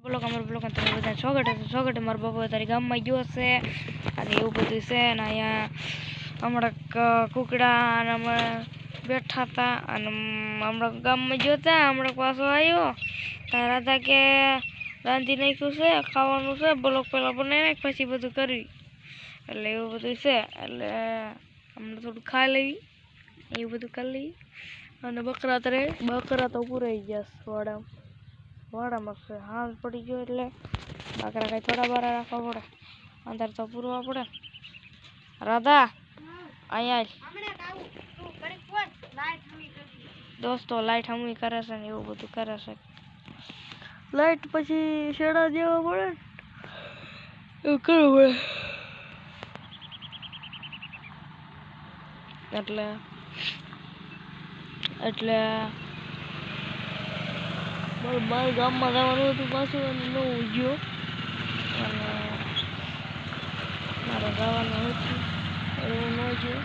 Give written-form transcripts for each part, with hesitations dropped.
Block તમે બધા સ્વાગત મારા બાપુ તારી ગામમાં ગયો છે અને એવું બધું છે અને અહીંયા હમણાં કુકડા અને અમે બેઠા હતા અને હમણાં ગામમાં ગયો હતા હમણાં પાછો આવ્યો ત્યાં રાધા કે રાંધી નાખ્યું છે ખાવાનું છે બ્લોક પહેલાં બનાવી નાખ પછી બધું કરવી એટલે એવું બધું છે એટલે હમણાં થોડું ખાઈ લેવી એવું બધું કરી લઈએ અને બકરા તો પૂરાઈ ગયા વાડામાં છે હાલ પડી ગયો એટલે બકરા કાંઈ થોડા બારા રાખવા પડે અંદર તો પૂરવા પડે રાધા અહીંયા દોસ્તો લાઈટ હમવી કરે છે ને એવું બધું કરે છે લાઈટ પછી શેડા દેવા પડે એવું કરવું પડે એટલે મારા ગામમાં જવાનું હતું પાછું અને ન ગયો અને મારે જવાનું હતું એવું ન ગયો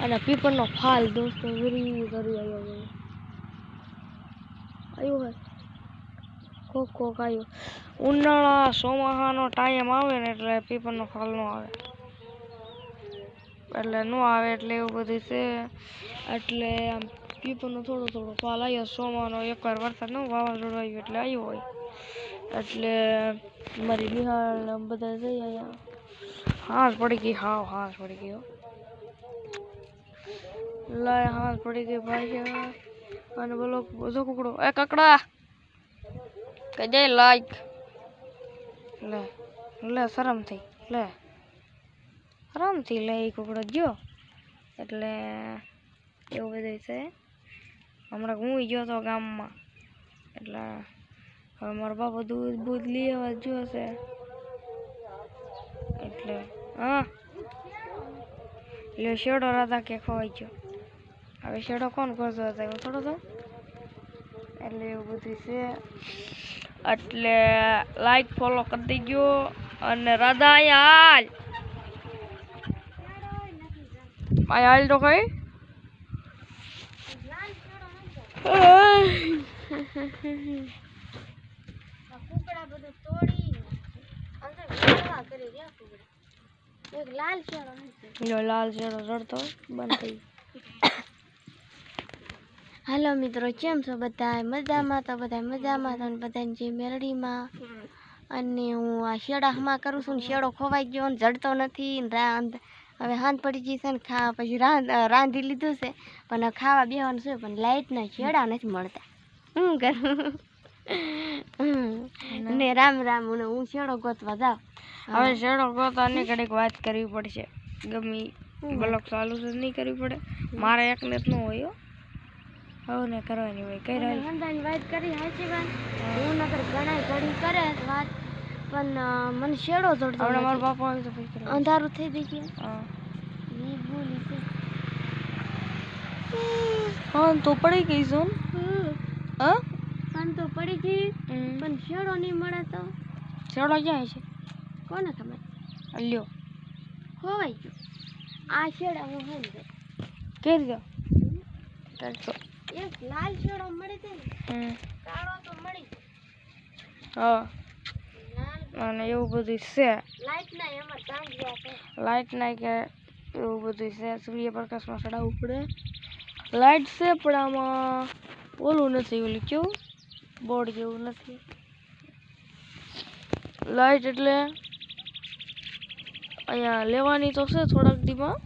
અને પીપળનો ફાલ દોસ્તો કરી આવ્યો હોય કોક આવ્યો ઉનાળા ચોમાસાનો ટાઈમ આવે ને એટલે પીપળનો ફાલ ન આવે એટલે એવું બધું છે એટલે આમ પીપળનો થોડો ફાલ આવ્યો સોમાનો એકવાર વરસાદ ન વાવાઝોડું આવ્યું એટલે આવ્યો હોય એટલે મારી નિહાળ બધા જઈ અહીંયા હાથ પડી ગઈ હાથ પડી ગયો લાય હાથ પડી ગઈ ભાઈ અને બોલો બધો કુકડો એ કકડા કે જઈ લાઈક લે શરમથી લે એ કુકડો ગયો એટલે એવું બધું છે હમણાં હું ગયો હતો ગામમાં એટલે હવે મારો બાપો દૂધ લઈ આવવા ગયો છે એટલે એટલે શેડો રાધા કે ખવાઈ ગયો હવે શેડો કોણ કરતો હતો એવું થોડો તો એટલે એવું બધું છે એટલે લાઈક ફોલો કરી દેજો અને રાધા અહીંયા હાલ તો કઈ લાલ શેડો રડતો બંધ થઈ હાલો મિત્રો કેમ છો બધા મજામાં તો બધાને જે મેલડીમાં અને હું આ શેડામાં કરું છું ને શેડો ખોવાઈ ગયો ને જડતો નથી હવે હાથ પડી ગઈ છે ને ખાવા પછી રાંધી લીધું છે પણ ખાવા બેવાનું છે પણ લાઈટના શેડા નથી મળતા શું કરું ને રામ હું શેડો ગોતવા જાઉં હવે શેડો ગોતવાની ઘડીક વાત કરવી પડશે ગમી બ્લોક ચાલુ જ નહીં કરવી પડે મારે એકને જ ન હોય હવે ને કરવાની હોય કઈ રહી વાત કરી સાચી વાત હું નકર ઘણા ઘડી કરે વાત પણ મને શેડો જોડતો મારો બાપો આવ્યો તો પછી અંધારું થઈ ગયું હા તો પડી ગઈ છું તો પડી ગઈ પણ શેડો નહીં મળે તો શેડો ક્યાં છે કોને ખબર લ્યો ખોવાઈ ગયો આ શેડા હું હે કેરી દો એક લાલ શેડો મળી છે ને કાળો તો મળી હા અને એવું બધું છે લાઈટ ના કે એવું બધું છે સૂર્યપ્રકાશમાં ચડાવવું પડે લાઈટ છે પણ આમાં ઓલું નથી ઓલું કેવું બોર્ડ જેવું નથી લાઈટ એટલે અહીંયા લેવાની તો છે થોડાક દીમાં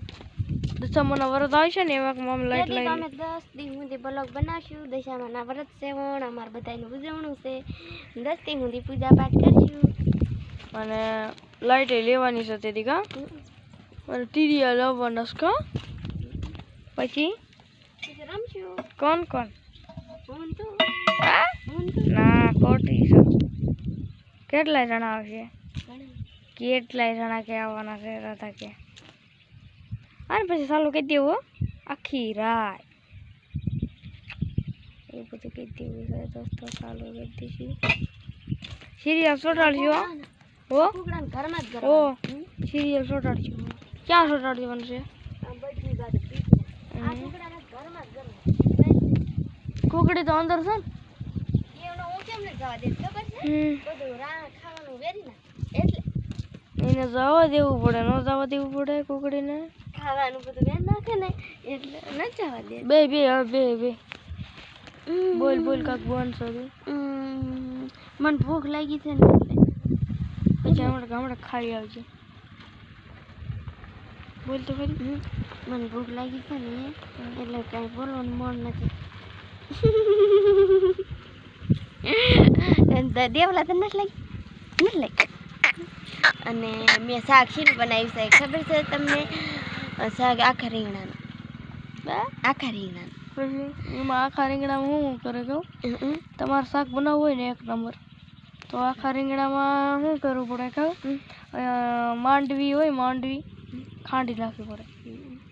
દશામાના વ્રત આવશે ને એમાં લાઈટ લઈ અમે 10 દી સુધી બ્લોગ બનાવશું દશામાના વ્રત છે અમારે બધાનું ઉજવણું છે 10 દી સુધી પૂજા પાઠ કરશું અને લાઈટ લેવાની છે તેથી કા અને ટીરિયા લાવવાના છે કા પછી રમશું કોણ હું તો ના કોટી છે કેટલા જણા આવશે કેટલાય જણા કે આવવાના છે રાધા કે અને પછી ચાલુ કહી દેવું આખી રાત એ બધું કહી દેવું છે દોસ્તો ચાલુ કરી દઈશું સિરિયલ ચોટાડજો ઓ સિરિયલ ચોટાડજો ક્યાં ચોટાડવાનું છે કુકડી તો અંદર છે ને કેમ ને જવા દે ખબર છે બધું એને જવા દેવું પડે, ન જવા દેવું પડે કુકડીને. ખાવાનું બધું વેન નાખે ને એટલે ન જવા દે. બે બે હવે બે બે બોલ બોલ કાક બોનસો તું. મને ભૂખ લાગી છે ને એટલે પછી હમણાં ખાઈ આવજે. બોલ તો ખરી. મને ભૂખ લાગી છે ને એટલે કાંઈ બોલવાનું મન નથી. દેવલા તો નથી લાગી. અને મેં શાક શીરું બનાવ્યું છે ખબર છે તમને? શાક આખા રીંગણાનું. આખા રીંગણાનું. પછી એમાં આખા રીંગણામાં શું કરે કહું? તમારે શાક બનાવવું હોય ને એક નંબર તો આખા રીંગણામાં શું કરવું પડે કહું? માંડવી હોય, માંડવી ખાંડી નાખવી પડે.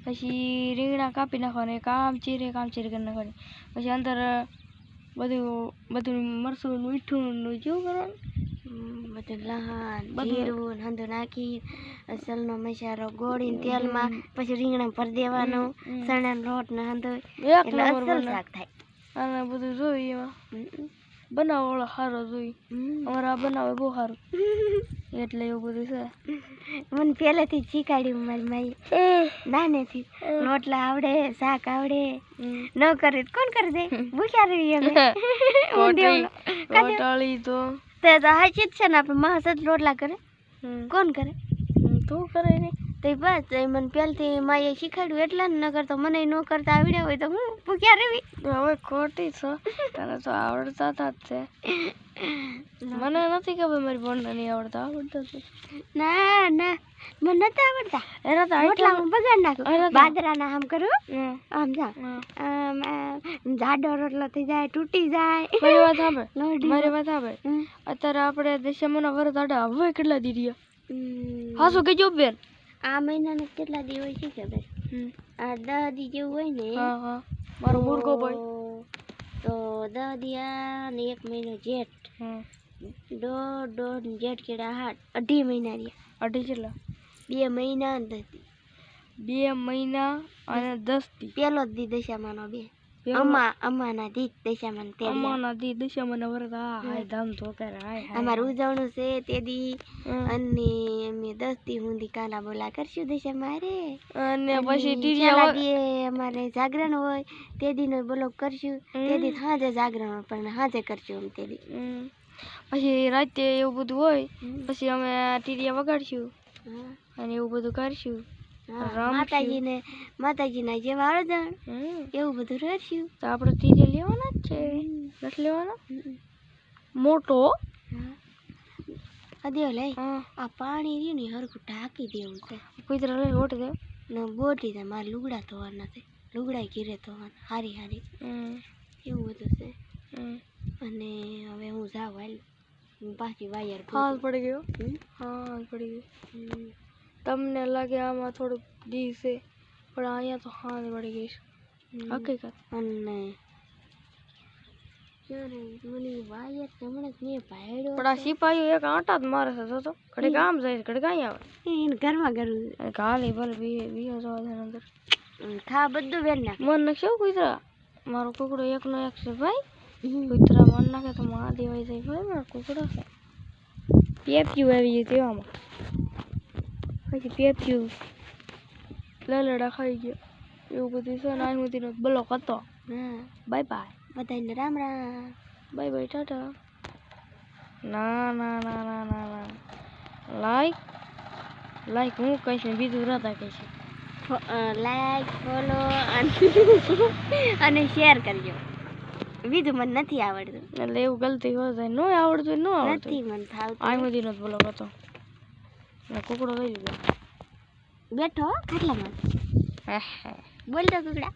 પછી રીંગણા કાપી નાખવાના, કામ ચીરે કરી નાખવાની. પછી અંદર બધું મરચું મીઠું કેવું કરવાનું? બધું લહણ જીરું હંધો નાખી અસલનો મસાલો ગોળીને તેલમાં પછી રીંગણા ભરી દેવાનું, ચણાનો લોટ ને હંધો એટલે અસલ શાક થાય. અને બધું જોઈ એમાં બનાવવા વાળો સારો જોઈ. અમારે આ બનાવે બહુ સારું એટલે એવું બધું છે. મને પહેલેથી જ શીખવાડ્યું મારી માઈ નાનેથી. રોટલા આવડે, શાક આવડે, ન કરે કોણ કરી દે? ભૂખ્યા રહી અમે. રોટલી તો હાચી જ છે ને, આપણે મહાસત રોટલા કરે કોણ કરે? તું કરે ને તો બસ મને પહેલથી માએ શીખવાડ્યું એટલે ને, નકર તો મને ન કરતા આવડ્યા હોય તો હું ભૂખ્યા રહેવી. હવે ખોટી છો, તને તો આવડતા હતા જ છે. મને નથી ખબર મારી બોનને નહીં આવડતા. આવડતા છે ના ના મને નથી આવડતા. એના તો રોટલા હું બગાડ નાખું. બાજરાના આમ કરું આમ જા જાડો રોટલો થઈ જાય, તૂટી જાય. મારી વાત સાંભળ. અત્યારે આપણે દશામાના વરસ આડા હવે કેટલા દી રહ્યા? હાસો કહેજો બેન. આ મહિનાના કેટલા દી હોય છે ખબર? આ 10 દી જેવું હોય ને. મારો મુર્ગો ભાઈ તો 10 દી ને 1 મહિનો જેઠ, દોઢ જેઠ કેડા 2.5 મહિના રહ્યા. 2.5 કેટલા? 2 મહિના અને 10 દી. 2 મહિના અને 10 દી. પેલો જ દી દશામાનો બે અમાના દી દશામાન તે અમાના દી દશામાના વરસ. હા હાય ધામ તો કરે. હાય અમાર ઉજવણું છે તે દી અને અમે 10 દી સુધી કાલા બોલા કરશું દશામાં રે. અને પછી ટીરિયા દી અમારે જાગરણ હોય તે દી નો બોલો કરશું. તે દી સાંજે જાગરણ હોય પણ સાંજે કરશું અમે તે દી. પછી રાતે એવું બધું હોય પછી અમે ટીરિયા વગાડશું અને એવું બધું કરશું. માતાજીના જેવા અડધણ એવું બધું રહેશું. તો આપણે ટીરિયા લેવાના જ છે, નથી લેવાના? મોટો દેવ લઈ આ પાણી રહ્યું ને હરખું ઢાંકી દેવું છે. કુતરા લઈ ઓટી દે ને બોટી દે. મારે લુગડા ધોવાના છે, લુગડા ઘીરે ધોવાના હારી એવું બધું છે. અને હવે હું જાઉં હાલ પાછી વાયર પડી ગયો. પડી ગયો. તમને લાગે આમાં થોડુંક દી છે પણ અહીંયા તો હાથ પડી ગઈ છે હકીકત. અને મને વાયર હમણાં જ મેં ભાડ્યો. પણ આ સિપાહીઓ એક આંટા જ મારે છે. તો ઘડી કામ જાય છે, ઘડી કાંઈ આવે. એને ઘરમાં કરવું કાલે ભલે બીજો જવા દે અંદર. ખા બધું વેલ નાખ. મન નાખશે કુતરા. મારો કુકડો એકનો એક છે ભાઈ. કુતરા મન નાખે તો માં દેવાઈ જાય ભાઈ. મારો કુકડો છે. પેપ્યું આવી ગયું તેવામાં. પછી પેપ્યું લલડા ખાઈ ગયો એવું બધું છે. નાની મોટીનો બ્લોક હતો. બાય બાય બધાને રામ રામ. Bye bye Tata. ના ના ના ના ના ના લાઈક હું કહીશ ને બીજું રાતા કહીશ. લાઈક ફોલો અને શેર કરજો. બીજું મને નથી આવડતું એટલે એવું ગલતી હોય જાય. ન આવડતું ન આવડતું નથી મને થાવતું. આ મોદીનો જ બ્લોક હતો. કુકડો લઈ લીધો બેઠો ખાટલામાં. બોલ તો કુકડા.